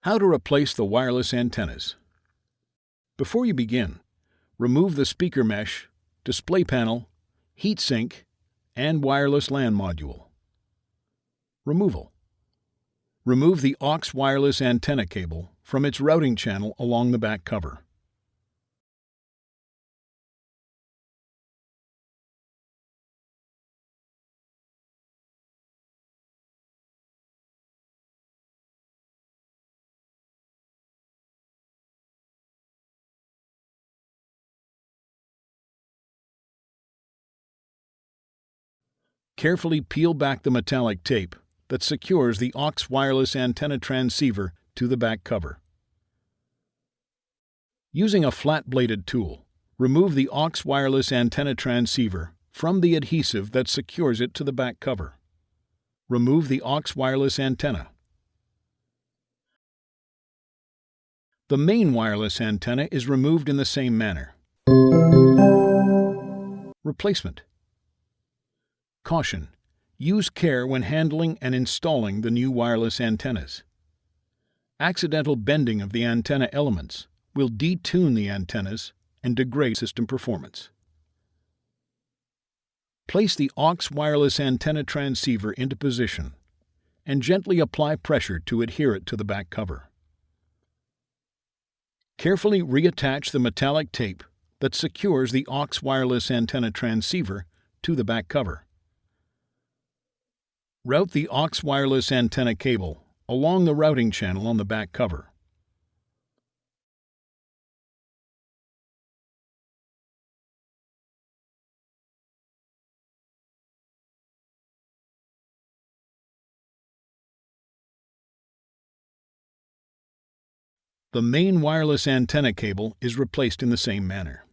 How to replace the wireless antennas. Before you begin, remove the speaker mesh, display panel, heatsink, and wireless LAN module. Removal. Remove the aux wireless antenna cable from its routing channel along the back cover. Carefully peel back the metallic tape that secures the aux wireless antenna transceiver to the back cover. Using a flat-bladed tool, remove the aux wireless antenna transceiver from the adhesive that secures it to the back cover. Remove the aux wireless antenna. The main wireless antenna is removed in the same manner. Replacement. Caution: use care when handling and installing the new wireless antennas. Accidental bending of the antenna elements will detune the antennas and degrade system performance. Place the aux wireless antenna transceiver into position and gently apply pressure to adhere it to the back cover. Carefully reattach the metallic tape that secures the aux wireless antenna transceiver to the back cover. Route the aux wireless antenna cable along the routing channel on the back cover. The main wireless antenna cable is replaced in the same manner.